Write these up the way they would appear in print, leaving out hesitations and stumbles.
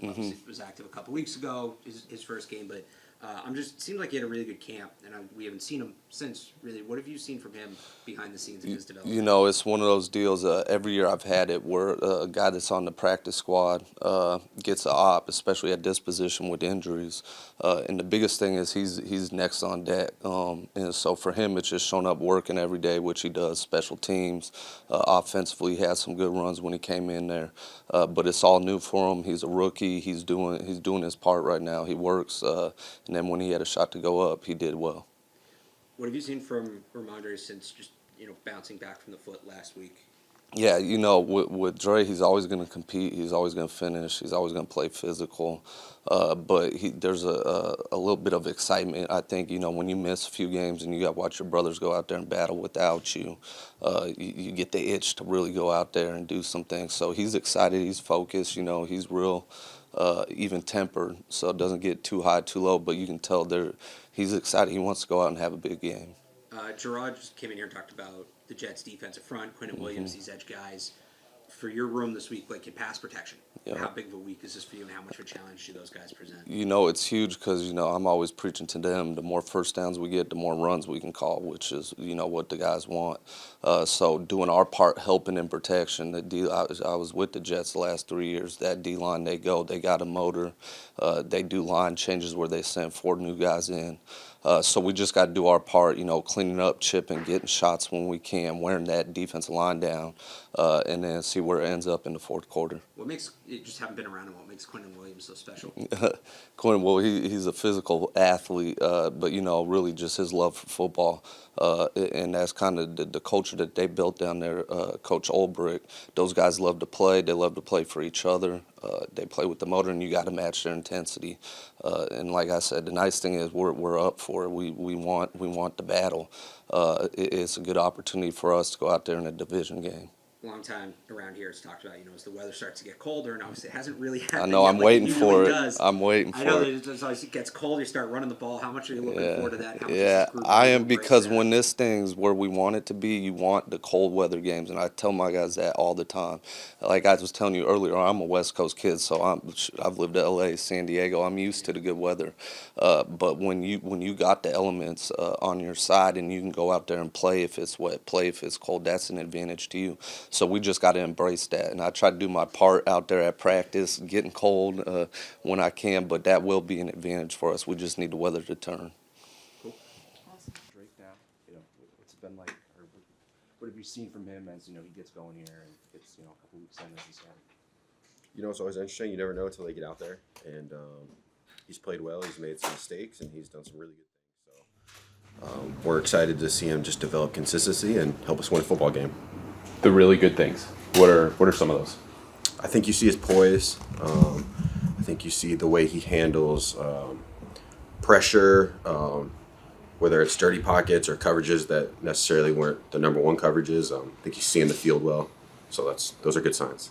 Obviously was active a couple weeks ago, his first game, but it seemed like he had a really good camp, and we haven't seen him since, really. What have you seen from him behind the scenes in his development? You know, it's one of those deals. Every year I've had it where a guy that's on the practice squad gets a op, especially at this position with injuries. And the biggest thing is he's next on deck. And so for him, it's just showing up working every day, which he does. Special teams, offensively, he had some good runs when he came in there. But it's all new for him. He's a rookie. He's doing his part right now. He works. And then when he had a shot to go up, he did well. What have you seen from Ramondre since just bouncing back from the foot last week? Yeah, you know, with Dre, he's always going to compete. He's always going to finish. He's always going to play physical. But there's a little bit of excitement. I think, when you miss a few games and you got to watch your brothers go out there and battle without you, you get the itch to really go out there and do some things. So he's excited. He's focused. He's real even tempered, so it doesn't get too high, too low. But you can tell he's excited. He wants to go out and have a big game. Gerard just came in here and talked about the Jets' defensive front, Quentin Williams, these edge guys. For your room this week, like in pass protection, how big of a week is this for you, and how much of a challenge do those guys present? It's huge because, I'm always preaching to them, the more first downs we get, the more runs we can call, which is, what the guys want. So doing our part, helping in protection. I was with the Jets the last 3 years. That D-line, they got a motor. They do line changes where they send 4 new guys in. So we just got to do our part, cleaning up, chipping, getting shots when we can, wearing that defensive line down, and then see where it ends up in the fourth quarter. What makes, you just haven't been around him, what makes Quentin Williams so special? Quentin, well, he's a physical athlete, but, really just his love for football. And that's kind of the culture that they built down there, Coach Olbrich. Those guys love to play. They love to play for each other. They play with the motor, and you got to match their intensity. And like I said, the nice thing is we're up for it. We want the battle. It's a good opportunity for us to go out there in a division game. Long time around here, it's talked about, as the weather starts to get colder, and obviously it hasn't really happened. I know, yet, I'm waiting for it. Does. I'm waiting for it. I know that as it gets cold, you start running the ball. How much are you looking forward to that? How much I am, because when this thing's where we want it to be, you want the cold weather games, and I tell my guys that all the time. Like I was telling you earlier, I'm a West Coast kid, so I've lived in L.A., San Diego. I'm used to the good weather. But when you got the elements on your side and you can go out there and play if it's wet, play if it's cold, that's an advantage to you. So we just got to embrace that, and I try to do my part out there at practice, getting cold when I can, but that will be an advantage for us. We just need the weather to turn. Cool. Awesome. Drake now, what's it been like, or what have you seen from him as, he gets going here and gets, a couple weeks in as he started? It's always interesting. You never know until they get out there, and he's played well. He's made some mistakes, and he's done some really good things. So we're excited to see him just develop consistency and help us win a football game. The really good things. What are some of those? I think you see his poise. I think you see the way he handles pressure, whether it's dirty pockets or coverages that necessarily weren't the number one coverages. I think he's seeing the field well. So those are good signs.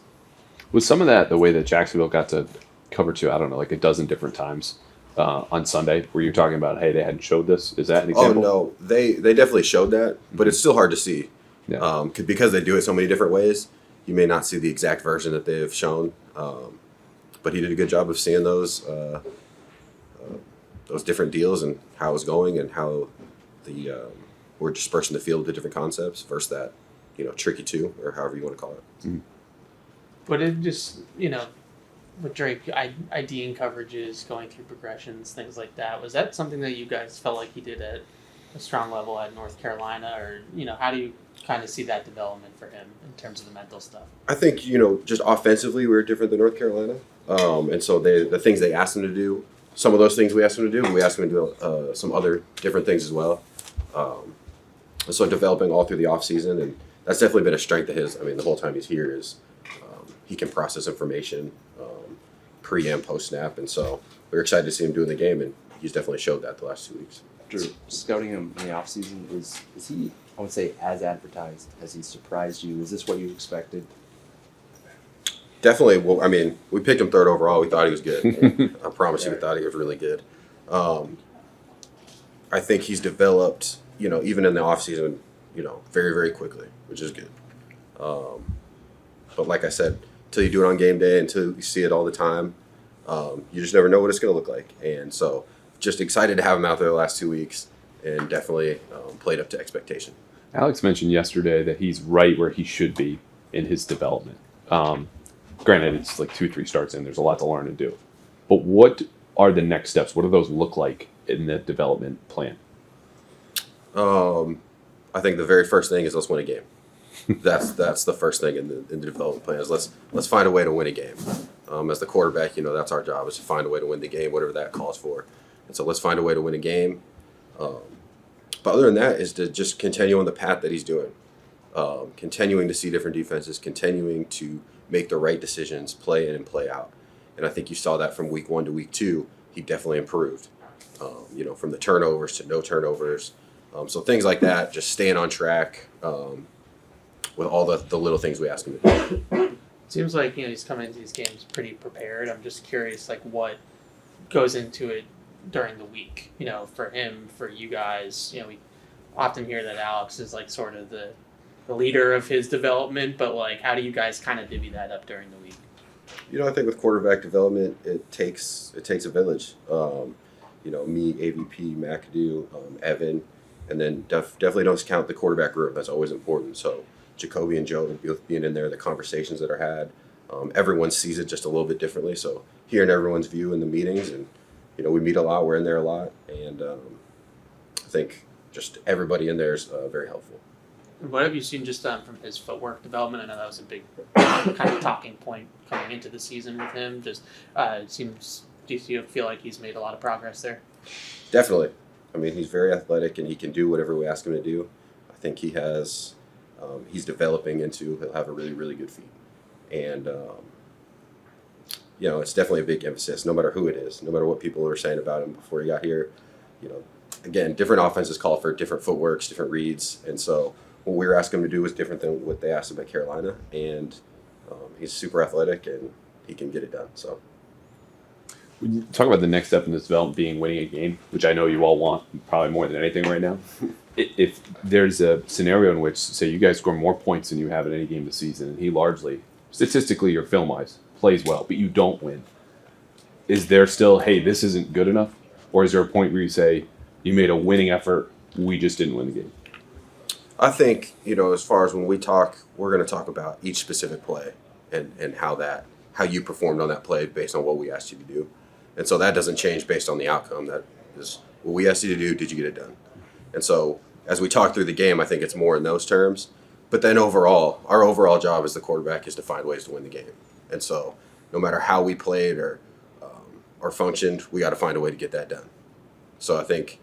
Was some of that the way that Jacksonville got to cover to, I don't know, like a dozen different times on Sunday, where you're talking about, hey, they hadn't showed this? Is that an example? Oh, no. They definitely showed that, but it's still hard to see. Yeah. Because they do it so many different ways, you may not see the exact version that they have shown. But he did a good job of seeing those different deals and how it was going and how we're dispersing the field with the different concepts versus that, tricky two, or however you want to call it. Mm-hmm. But it just, with Drake IDing coverages, going through progressions, things like that, was that something that you guys felt like he did at a strong level at North Carolina, or how do you kind of see that development for him in terms of the mental stuff? I think just offensively we were different than North Carolina, and so the things they asked him to do, some of those things we asked him to do, we asked him to do some other different things as well. And so developing all through the off season, and that's definitely been a strength of his. I mean, the whole time he's here is he can process information pre and post snap, and so we're excited to see him doing the game, and he's definitely showed that the last 2 weeks. After scouting him in the offseason, is he, I would say, as advertised? Has he surprised you? Is this what you expected? Definitely. Well, I mean, we picked him third overall. We thought he was good. I promise you, we thought he was really good. I think he's developed, even in the offseason, very, very quickly, which is good. But like I said, until you do it on game day, until you see it all the time, You just never know what it's going to look like. And so just excited to have him out there the last 2 weeks and definitely played up to expectation. Alex mentioned yesterday that he's right where he should be in his development. Granted, it's like 2-3 starts in. There's a lot to learn and do. But what are the next steps? What do those look like in the development plan? I think the very first thing is let's win a game. That's the first thing in the development plan is let's find a way to win a game. As the quarterback, that's our job is to find a way to win the game, whatever that calls for. And so let's find a way to win a game. But other than that is to just continue on the path that he's doing. Continuing to see different defenses, continuing to make the right decisions, play in and play out. And I think you saw that from week 1 to week 2. He definitely improved. From the turnovers to no turnovers. So things like that, just staying on track with all the little things we ask him to do. Seems like he's coming into these games pretty prepared. I'm just curious, like what goes into it during the week. For him, for you guys. We often hear that Alex is like sort of the leader of his development, but like how do you guys kind of divvy that up during the week? I think with quarterback development, it takes a village. Me, AVP, McAdoo, Evan, and then definitely don't count the quarterback room. That's always important. So Jacoby and Joe both being in there, the conversations that are had, everyone sees it just a little bit differently. So hearing everyone's view in the meetings, and we meet a lot, we're in there a lot, and I think just everybody in there is very helpful. What have you seen just from his footwork development? I know that was a big kind of talking point coming into the season with him. Just it seems. Do you feel like he's made a lot of progress there? Definitely. I mean, he's very athletic and he can do whatever we ask him to do. I think he has. He's developing into. He'll have a really, really good feet, and it's definitely a big emphasis. No matter who it is, no matter what people were saying about him before he got here, again, different offenses call for different footworks, different reads, and so. What we were asking him to do was different than what they asked him at Carolina, and he's super athletic and he can get it done. So, When you talk about the next step in this development being winning a game, which I know you all want probably more than anything right now, if there's a scenario in which, say, you guys score more points than you have in any game this season, and he largely, statistically or film-wise, plays well, but you don't win, is there still, hey, this isn't good enough? Or is there a point where you say, you made a winning effort, we just didn't win the game? I think as far as when we talk, we're going to talk about each specific play and how you performed on that play based on what we asked you to do, and so that doesn't change based on the outcome. That is what we asked you to do. Did you get it done? And so as we talk through the game, I think it's more in those terms. But then overall, our overall job as the quarterback is to find ways to win the game. And so no matter how we played or functioned, we got to find a way to get that done. So I think.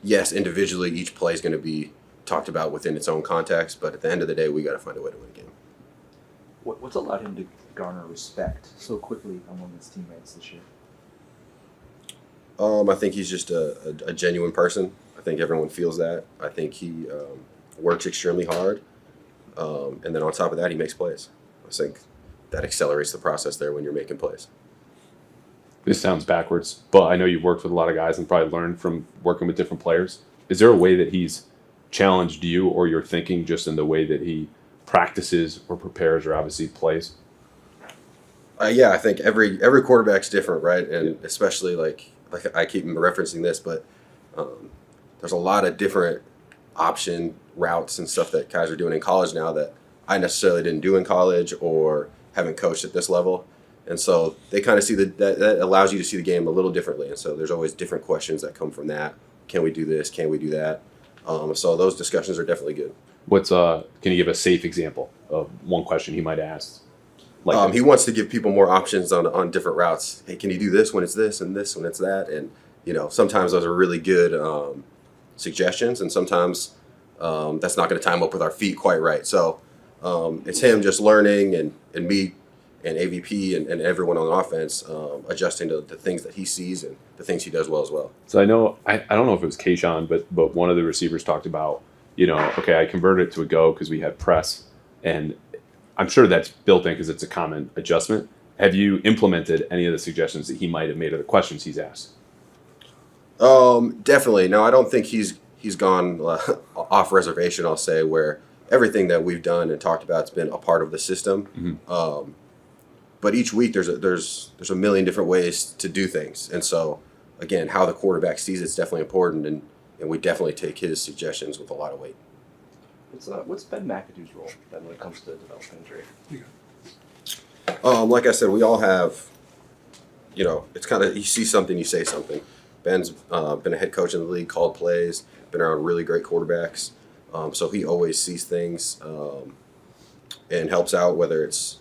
Yes, individually, each play is going to be talked about within its own context, but at the end of the day, we got to find a way to win a game. What's allowed him to garner respect so quickly among his teammates this year? I think he's just a genuine person. I think everyone feels that. I think he works extremely hard, and then on top of that, he makes plays. I think that accelerates the process there when you're making plays. This sounds backwards, but I know you've worked with a lot of guys and probably learned from working with different players. Is there a way that he's challenged you or your thinking just in the way that he practices or prepares or obviously plays? Yeah, I think every quarterback's different, right? And especially like I keep referencing this, but there's a lot of different option routes and stuff that guys are doing in college now that I necessarily didn't do in college or haven't coached at this level. And so they kind of see that allows you to see the game a little differently. And so there's always different questions that come from that. Can we do this? Can we do that? So those discussions are definitely good. Can you give a safe example of one question he might ask? He wants to give people more options on different routes. Hey, can you do this when it's this and this when it's that? And, sometimes those are really good suggestions. And sometimes that's not going to time up with our feet quite right. So it's him just learning and me and AVP and everyone on offense adjusting to the things that he sees and the things he does well as well. So I know, I don't know if it was Kayshawn, but one of the receivers talked about, okay, I converted it to a go because we had press. And I'm sure that's built in because it's a common adjustment. Have you implemented any of the suggestions that he might have made or the questions he's asked? Definitely. No, I don't think he's gone off reservation, I'll say, where everything that we've done and talked about has been a part of the system. Mm-hmm. but each week there's a million different ways to do things, and so again, how the quarterback sees it's definitely important, and we definitely take his suggestions with a lot of weight. What's Ben McAdoo's role then when it comes to development, Drake? Like I said, we all have, it's kind of, you see something, you say something. Ben's been a head coach in the league, called plays, been around really great quarterbacks. So he always sees things and helps out, whether it's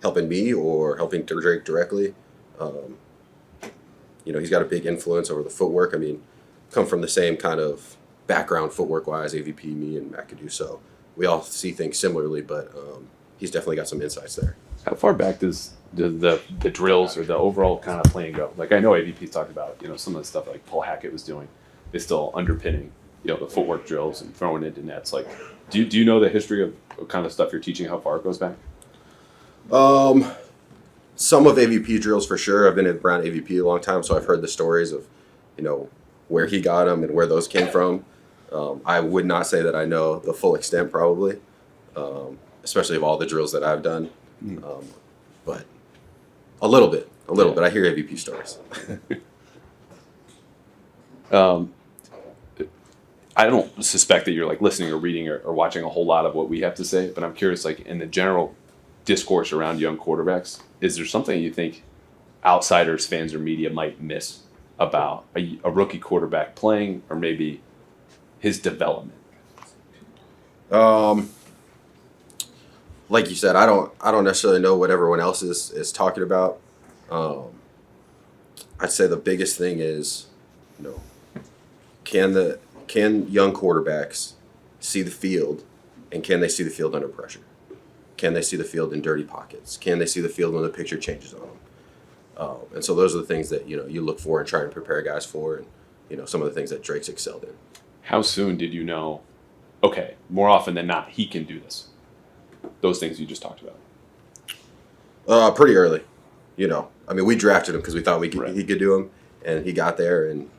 helping me or helping Drake directly. He's got a big influence over the footwork. I mean, come from the same kind of background footwork-wise, AVP, me, and McAdoo. So we all see things similarly, but he's definitely got some insights there. How far back does the drills or the overall kind of playing go? Like I know AVP talked about, some of the stuff like Paul Hackett was doing is still underpinning, the footwork drills and throwing into nets. Like, do you know the history of kind of stuff you're teaching, how far it goes back? Some of AVP drills for sure. I've been around AVP a long time, so I've heard the stories of, where he got them and where those came from. I would not say that I know the full extent, probably, especially of all the drills that I've done. But a little bit. I hear AVP stories. I don't suspect that you're like listening or reading or watching a whole lot of what we have to say, but I'm curious, like in the general discourse around young quarterbacks, is there something you think outsiders, fans, or media might miss about a rookie quarterback playing, or maybe his development? Like you said, I don't necessarily know what everyone else is talking about. I'd say the biggest thing is, can young quarterbacks see the field, and can they see the field under pressure? Can they see the field in dirty pockets? Can they see the field when the picture changes on them? And so those are the things that you look for and try and prepare guys for, and some of the things that Drake's excelled in. How soon did you know? Okay, more often than not, he can do this. Those things you just talked about. Pretty early. I mean, we drafted him because we thought he could do them, and he got there, and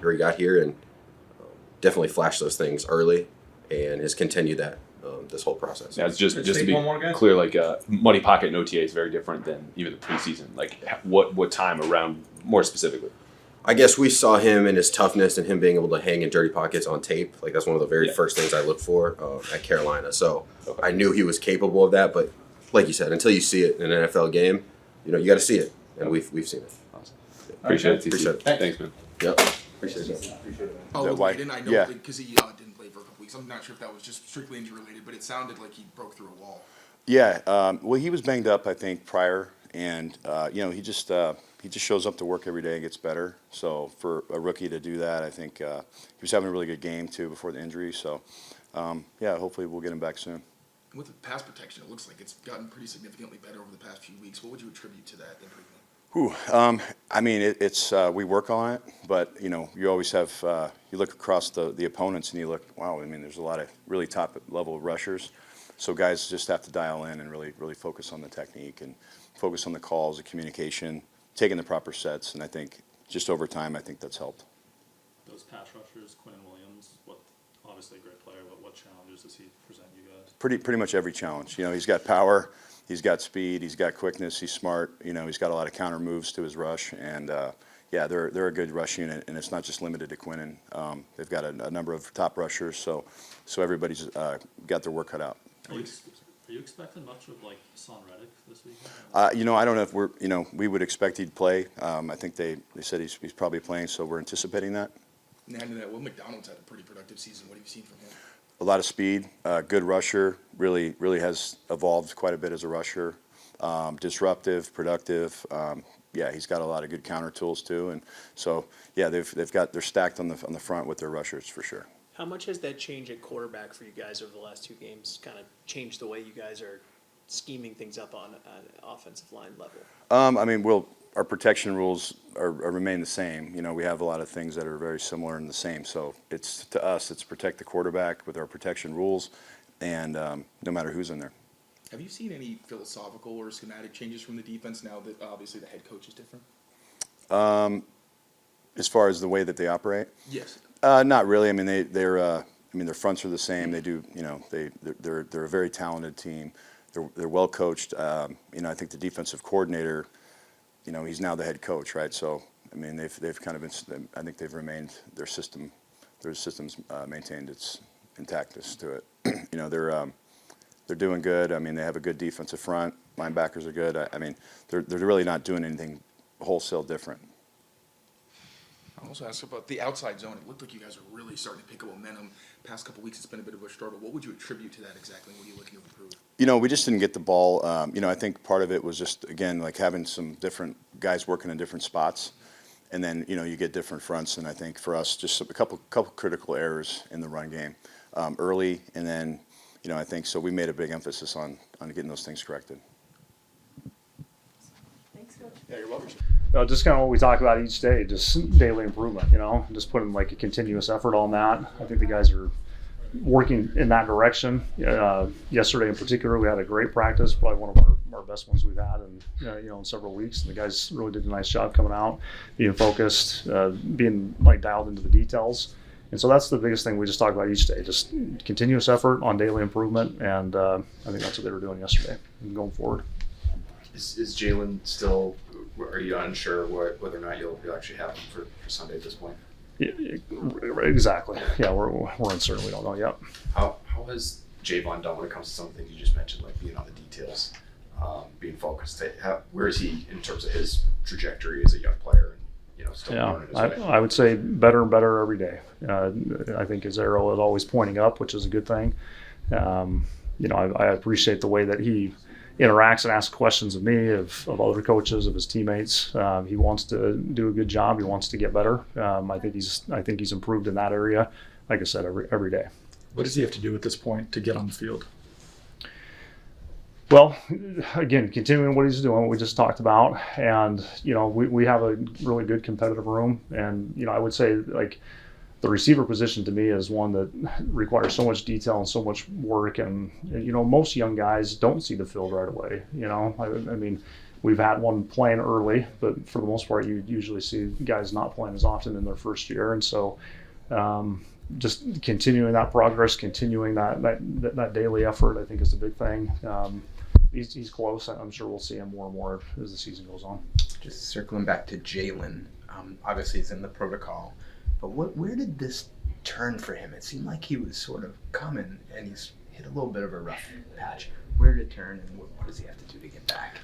he got here, and definitely flashed those things early, and has continued that this whole process. Yeah, it's just to be clear, like muddy pocket in OTA is very different than even the preseason. Like what time around more specifically? I guess we saw him and his toughness and him being able to hang in dirty pockets on tape. Like that's one of the very first things I look for at Carolina. So I knew he was capable of that, but like you said, until you see it in an NFL game, you got to see it, and we've seen it. Awesome. Appreciate it. Appreciate it. Thanks, man. Yep. Appreciate it. Oh, why? Layden, I know Yeah. because he didn't play for a couple weeks. I'm not sure if that was just strictly injury related, but it sounded like he broke through a wall. Yeah, well, he was banged up, I think, prior, and he just shows up to work every day and gets better. So for a rookie to do that, I think he was having a really good game too before the injury. So hopefully we'll get him back soon. With the pass protection, it looks like it's gotten pretty significantly better over the past few weeks. What would you attribute to that improvement? I mean, it's we work on it, but you always have you look across the opponents and you look, wow. I mean, there's a lot of really top level rushers, so guys just have to dial in and really focus on the technique and focus on the calls, the communication, taking the proper sets, and I think just over time, I think that's helped. Those pass rushers, Quinn Williams, obviously a great player, but what challenges does he present you guys? Pretty much every challenge. He's got power. He's got speed, he's got quickness, he's smart, he's got a lot of counter moves to his rush, and they're a good rush unit, and it's not just limited to Quinnen. They've got a number of top rushers, so everybody's got their work cut out. Are you expecting much of like Son Reddick this week? I don't know if we would expect he'd play. I think they said he's probably playing, so we're anticipating that. And adding to that, Will McDonald's had a pretty productive season. What have you seen from him? A lot of speed, good rusher, really has evolved quite a bit as a rusher. Disruptive, productive. He's got a lot of good counter tools too, and so they're stacked on the front with their rushers for sure. How much has that change at quarterback for you guys over the last two games kind of changed the way you guys are scheming things up on an offensive line level? I mean, our protection rules remain the same. We have a lot of things that are very similar and the same. So it's protect the quarterback with our protection rules, and no matter who's in there. Have you seen any philosophical or schematic changes from the defense now that obviously the head coach is different? As far as the way that they operate? Yes. Not really. I mean, their fronts are the same. They do. They're a very talented team. they're well coached. You know, I think the defensive coordinator, you know, he's now the head coach, right? So I mean, they've kind of been. I think they've remained their system's maintained its intactness to it. You know, they're doing good. I mean, they have a good defensive front. Linebackers are good. I mean, they're really not doing anything wholesale different. I'll also ask about the outside zone. It looked like you guys were really starting to pick up momentum. Past couple weeks, it's been a bit of a struggle. What would you attribute to that exactly? What are you looking to improve? You know, we just didn't get the ball. You know, I think part of it was just, again, like having some different guys working in different spots. And then, you know, you get different fronts. And I think for us, just a couple critical errors in the run game early. And then, you know, I think so we made a big emphasis on getting those things corrected. Yeah, you're welcome. Just kind of what we talk about each day, just daily improvement, you know, just putting like a continuous effort on that. I think the guys are working in that direction. Yesterday in particular, we had a great practice, probably one of our best ones we've had in several weeks. And the guys really did a nice job coming out, being focused, being like dialed into the details. And so that's the biggest thing we just talk about each day, just continuous effort on daily improvement. And I think that's what they were doing yesterday and going forward. Is Jalen still? Are you unsure whether or not you'll actually have him for Sunday at this point? Yeah, exactly. Yeah, we're uncertain. We don't know yet. How has Javon done when it comes to some of the things you just mentioned, like being on the details, being focused? Where is he in terms of his trajectory as a young player? You know, still learning his way? I would say better and better every day. I think his arrow is always pointing up, which is a good thing. I appreciate the way that he interacts and asks questions of me, of other coaches, of his teammates. He wants to do a good job. He wants to get better. I think he's improved in that area. Like I said, every day. What does he have to do at this point to get on the field? Well, again, continuing what he's doing, what we just talked about, and we have a really good competitive room, and I would say like the receiver position to me is one that requires so much detail and so much work, and most young guys don't see the field right away. I mean, we've had one playing early, but for the most part, you usually see guys not playing as often in their first year, and so just continuing that progress, continuing that daily effort, I think is the big thing. He's close. I'm sure we'll see him more and more as the season goes on. Just circling back to Jalen, obviously he's in the protocol, but where did this turn for him? It seemed like he was sort of coming, and he's hit a little bit of a rough patch. Where did it turn, and what does he have to do to get back?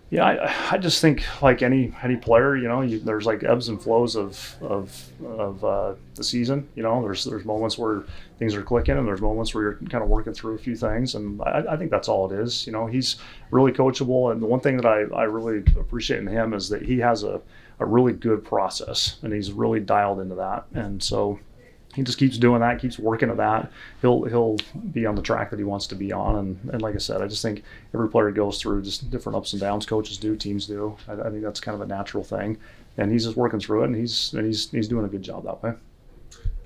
Yeah, I just think like any player, there's like ebbs and flows of the season. There's moments where things are clicking, and there's moments where you're kind of working through a few things, and I think that's all it is. He's really coachable, and the one thing that I really appreciate in him is that he has a really good process, and he's really dialed into that, and so he just keeps doing that, keeps working at that. He'll be on the track that he wants to be on, and like I said, I just think every player goes through just different ups and downs. Coaches do, teams do. I think that's kind of a natural thing, and he's just working through it, and he's doing a good job that way.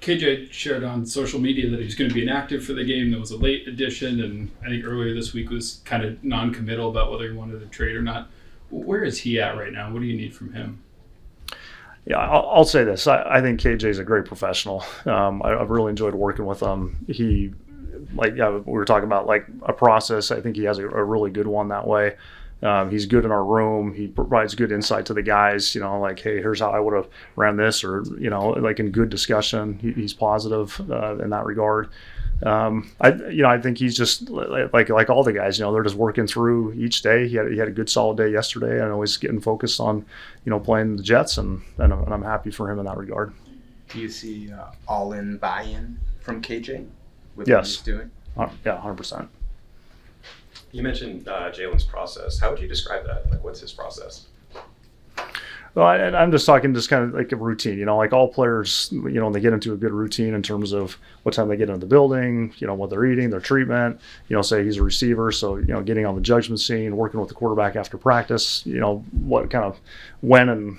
KJ shared on social media that he's going to be inactive for the game. That was a late addition, and I think earlier this week was kind of non-committal about whether he wanted to trade or not. Where is he at right now? What do you need from him? Yeah, I'll say this. I think KJ is a great professional. I've really enjoyed working with him. We were talking about like a process. I think he has a really good one that way. He's good in our room. He provides good insight to the guys, like, hey, here's how I would have ran this, or, like in good discussion. He's positive in that regard. I think he's just like all the guys, they're just working through each day. He had a good solid day yesterday. I know he's getting focused on, playing the Jets, and I'm happy for him in that regard. Do you see all-in buy-in from KJ with Yes. what he's doing? Yeah, 100%. You mentioned Jalen's process. How would you describe that? Like, what's his process? Well, I'm just talking just kind of like a routine, like all players, they get into a good routine in terms of what time they get into the building, what they're eating, their treatment, say he's a receiver. So, getting on the judgment scene, working with the quarterback after practice, what kind of when and,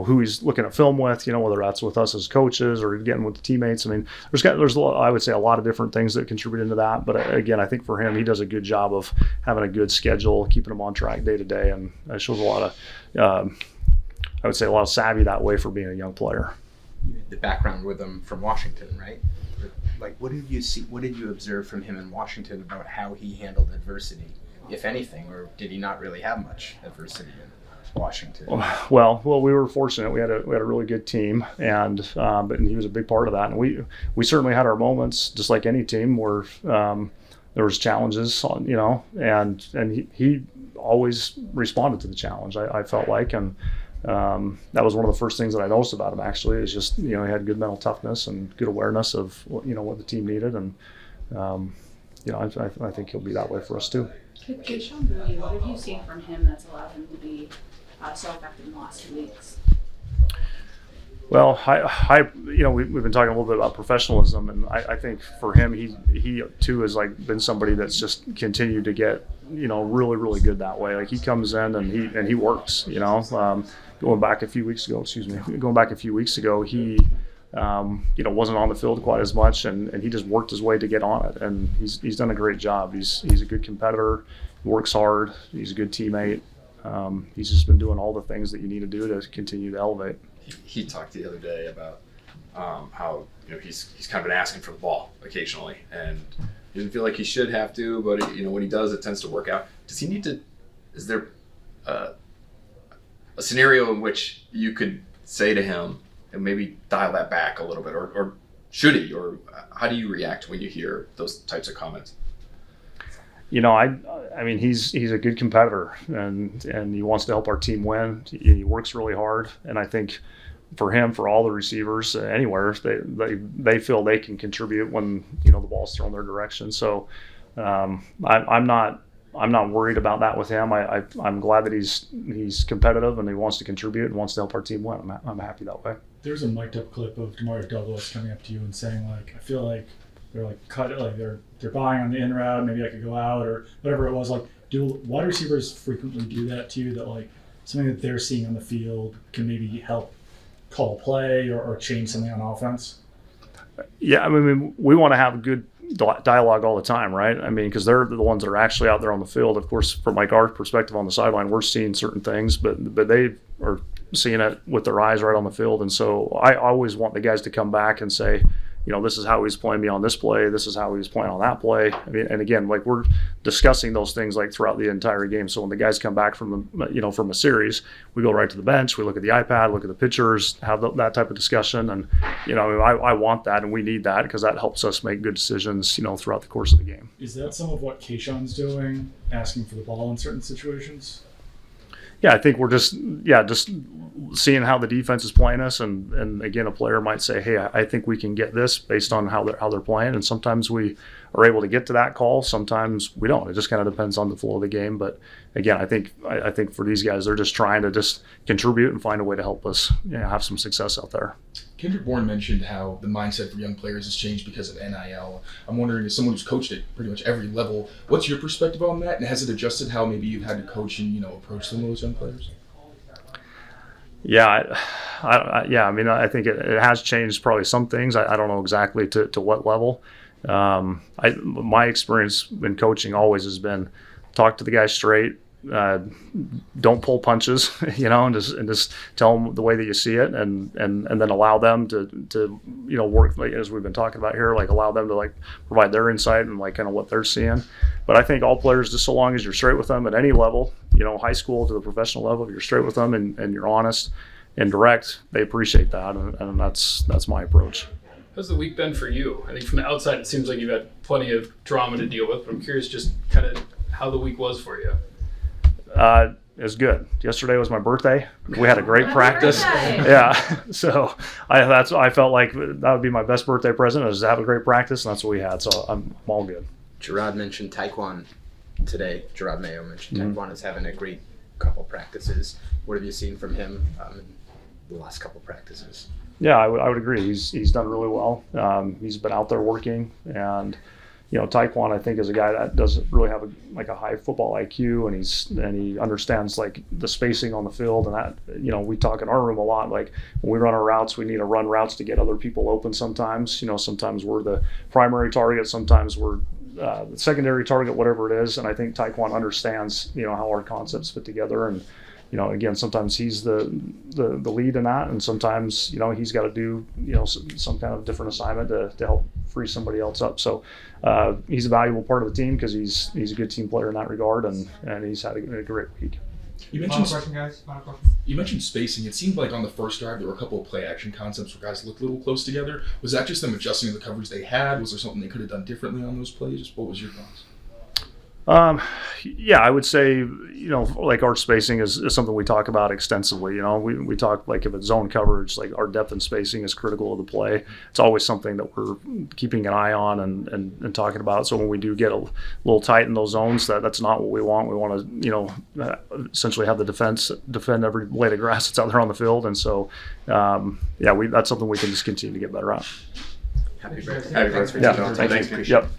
who he's looking at film with, whether that's with us as coaches or getting with the teammates. I mean, there's a lot, I would say a lot of different things that contribute into that. But again, I think for him, he does a good job of having a good schedule, keeping him on track day to day, and it shows a lot of, I would say a lot of savvy that way for being a young player. You had the background with him from Washington, right? like, what did you see? What did you observe from him in Washington about how he handled adversity, if anything, or did he not really have much adversity in Washington? Well, we were fortunate. We had a really good team, and he was a big part of that. And we certainly had our moments, just like any team, where there was challenges, and he always responded to the challenge. I felt like, and that was one of the first things that I noticed about him. Actually, is just he had good mental toughness and good awareness of what the team needed, and I think he'll be that way for us too. Sean Bowie, what have you seen from him that's allowed him to be so effective in the last 2 weeks? Well, we've been talking a little bit about professionalism, and I think for him, he too has been somebody that's just continued to get really, really good that way. Like, he comes in and he works. Going back a few weeks ago, he wasn't on the field quite as much, and he just worked his way to get on it, and he's done a great job. He's a good competitor, he works hard, he's a good teammate. He's just been doing all the things that you need to do to continue to elevate. He talked the other day about how he's kind of been asking for the ball occasionally, and he doesn't feel like he should have to, but when he does, it tends to work out. Does he need to? Is there a scenario in which you could say to him and maybe dial that back a little bit, or should he, or how do you react when you hear those types of comments? I mean, he's a good competitor, and he wants to help our team win. He works really hard, and I think for him, for all the receivers anywhere, they feel they can contribute when the ball's thrown their direction. So I'm not worried about that with him. I'm glad that he's competitive and he wants to contribute and wants to help our team win. I'm happy that way. There's a mic'd up clip of Demario Douglas coming up to you and saying, I feel like they're cut it, they're buying on the in route, maybe I could go out, or whatever it was. Do wide receivers frequently do that to you, that something that they're seeing on the field can maybe help call play or change something on offense? Yeah, I mean, we want to have good dialogue all the time, right? I mean, because they're the ones that are actually out there on the field. Of course, from our perspective on the sideline, we're seeing certain things, but they are seeing it with their eyes right on the field. And so I always want the guys to come back and say, this is how he's playing me on this play. This is how he was playing on that play. I mean, and again, we're discussing those things throughout the entire game. So when the guys come back from from a series, we go right to the bench. We look at the iPad, look at the pictures, have that type of discussion. And I want that, and we need that because that helps us make good decisions throughout the course of the game. Is that some of what Keyshawn's doing, asking for the ball in certain situations? Yeah, I think we're just seeing how the defense is playing us, and again, a player might say, "Hey, I think we can get this based on how they're playing." And sometimes we are able to get to that call, sometimes we don't. It just kind of depends on the flow of the game. But again, I think for these guys, they're just trying to just contribute and find a way to help us have some success out there. Kendrick Bourne mentioned how the mindset for young players has changed because of NIL. I'm wondering, as someone who's coached at pretty much every level, what's your perspective on that? And has it adjusted how maybe you've had to coach and approach some of those young players? Yeah, I mean, I think it has changed probably some things. I don't know exactly to what level. My experience in coaching always has been talk to the guy straight. Don't pull punches, and just tell them the way that you see it, and then allow them to work, as we've been talking about here, allow them to provide their insight and kind of what they're seeing. But I think all players, just so long as you're straight with them at any level, high school to the professional level, if you're straight with them and you're honest and direct, they appreciate that, and that's my approach. How's the week been for you? I think from the outside it seems like you've had plenty of drama to deal with, but I'm curious just kind of how the week was for you. It was good. Yesterday was my birthday. We had a great practice. Yeah, so I felt like that would be my best birthday present, is to have a great practice, and that's what we had. So I'm all good. Gerard mentioned Taekwon today. Gerard Mayo mentioned Taekwon is having a great couple practices. What have you seen from him in the last couple practices? Yeah, I would agree. He's done really well. He's been out there working, and Taekwon, I think, is a guy that doesn't really have a high football IQ, and he understands the spacing on the field, and that we talk in our room a lot. When we run our routes, we need to run routes to get other people open. Sometimes, sometimes we're the primary target, sometimes we're the secondary target, whatever it is. And I think Taekwon understands how our concepts fit together, and again, sometimes he's the lead in that, and sometimes he's got to do some kind of different assignment to help free somebody else up. So he's a valuable part of the team because he's a good team player in that regard, and he's had a great week. You mentioned, Final question, guys. Final question. You mentioned spacing. It seemed like on the first drive there were a couple of play action concepts where guys looked a little close together. Was that just them adjusting to the coverage they had? Was there something they could have done differently on those plays? Just what was your thoughts? Yeah, I would say, like our spacing is something we talk about extensively. We talk like if it's zone coverage, like our depth and spacing is critical of the play. It's always something that we're keeping an eye on and talking about. So when we do get a little tight in those zones, that's not what we want. We want to, essentially have the defense defend every blade of grass that's out there on the field. And so, that's something we can just continue to get better at. Happy birthday. Yeah, Thanks. yep.